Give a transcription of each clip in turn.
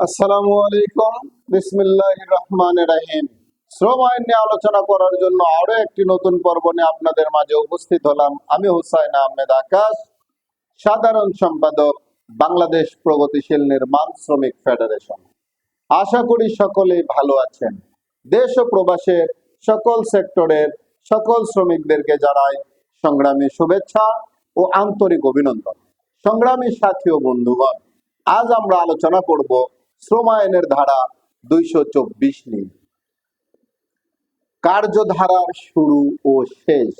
আসসালামু আলাইকুম। বিসমিল্লাহির রহমানির রহিম। শ্রম আইন নিয়ে আলোচনা করার জন্য আরো একটি নতুন পর্ব নিয়ে আপনাদের মাঝে উপস্থিত হলাম। আমি হুসাইন আহমেদ আকাশ, সাধারণ সম্পাদক, বাংলাদেশ প্রগতিশীল নির্মাণ শ্রমিক ফেডারেশন। আশা করি সকলেই ভালো আছেন। দেশ ও প্রবাসের সকল সেক্টরের সকল শ্রমিকদেরকে জানাই সংগ্রামী শুভেচ্ছা ও আন্তরিক অভিনন্দন। সংগ্রামী সাথী ও বন্ধুগণ, আজ আমরা আলোচনা করব শ্রম আইনের ধারা 224 নিয়ে। কার্যধারার শুরু ও শেষ।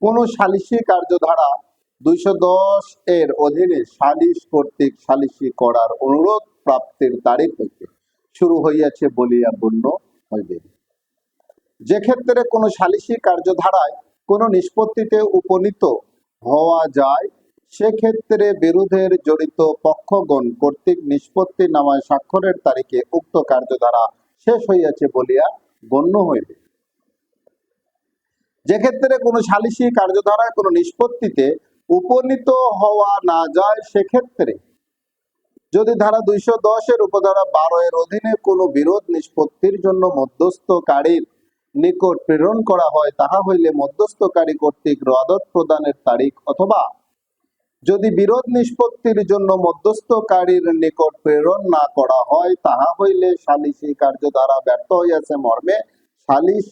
কোন সালিসি কার্যধারা 210 এর অধীনে সালিস কর্তৃক সালিসি করার অনুরোধ প্রাপ্তির তারিখ হইতে শুরু হইয়াছে বলিয়া গণ্য হইবে। যে ক্ষেত্রে কোনো সালিসি কার্যধারায় কোনো নিষ্পত্তিতে উপনীত হওয়া যায়, সেক্ষেত্রে বিরোধের জড়িত পক্ষগণ কর্তৃক নিষ্পত্তি নামায় স্বাক্ষরের তারিখে উক্ত কার্যধারা শেষ হইয়াছে বলিয়া গণ্য হইবে। যে ক্ষেত্রে কোনো সালিসি কার্যধারায় কোনো নিষ্পত্তিতে উপনীত হওয়া না যায়, সেক্ষেত্রে যদি ধারা 210 এর উপধারা 12 এর অধীনে কোনো বিরোধ নিষ্পত্তির জন্য মধ্যস্থকারীর নিকট প্রেরণ করা হয়, তাহা হইলে মধ্যস্থকারী কর্তৃক রোয়াদত প্রদানের তারিখ, অথবা যদি বিরোধ নিষ্পত্তির জন্য মধ্যস্থকারীর নিকট প্রেরণ না করা হয়, তাহা হইলে সালিসি কার্যধারা ব্যর্থ হইয়াছে মর্মে সালিস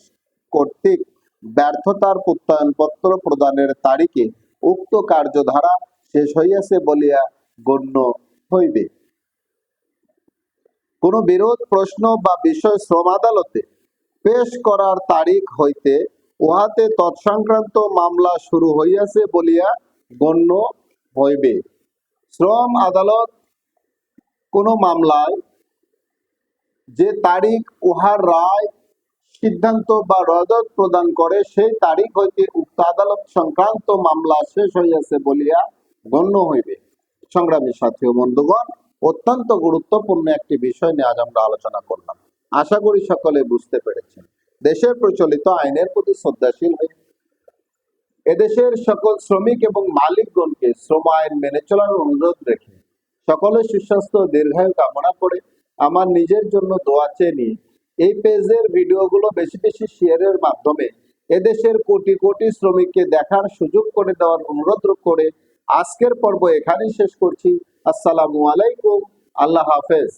কর্তৃক ব্যর্থতার প্রত্যয়নপত্র প্রদানের তারিখে উক্ত কার্যধারা শেষ হইয়াছে বলিয়া গণ্য হইবে। কোন বিরোধ প্রশ্ন বা বিষয় শ্রম আদালতে পেশ করার তারিখ হইতে উহাতে তৎসংক্রান্ত মামলা শুরু হইয়াছে বলিয়া গণ্য হইবে। শ্রম আদালত কোন মামলায় যে তারিখ উহার রায়, সিদ্ধান্ত বা রোয়াদত প্রদান করে, সেই তারিখ হইতে উক্ত আদালত সংক্রান্ত মামলা শেষ হইয়াছে বলিয়া গণ্য হইবে। সংগ্রামী সাথী ও বন্ধুগণ, অত্যন্ত গুরুত্বপূর্ণ একটি বিষয় নিয়ে আজ আমরা আলোচনা করলাম। আশা করি সকলে বুঝতে পেরেছেন। দেশের প্রচলিত আইনের প্রতি শ্রদ্ধাশীল হয়ে এদেশের সকল শ্রমিক এবং মালিকগণকে শ্রম আইন মেনে চলার অনুরোধ রেখে সকলের সুস্বাস্থ্য ও দীর্ঘায়ু কামনা করে আমার নিজের জন্য দোয়া চেয়ে নিয়ে এই পেজের ভিডিওগুলো বেশি বেশি শেয়ারের মাধ্যমে এদেশের কোটি কোটি শ্রমিককে দেখার সুযোগ করে দেওয়ার অনুরোধ করে আজকের পর্ব এখানেই শেষ করছি। আসসালামু আলাইকুম। আল্লাহ হাফেজ।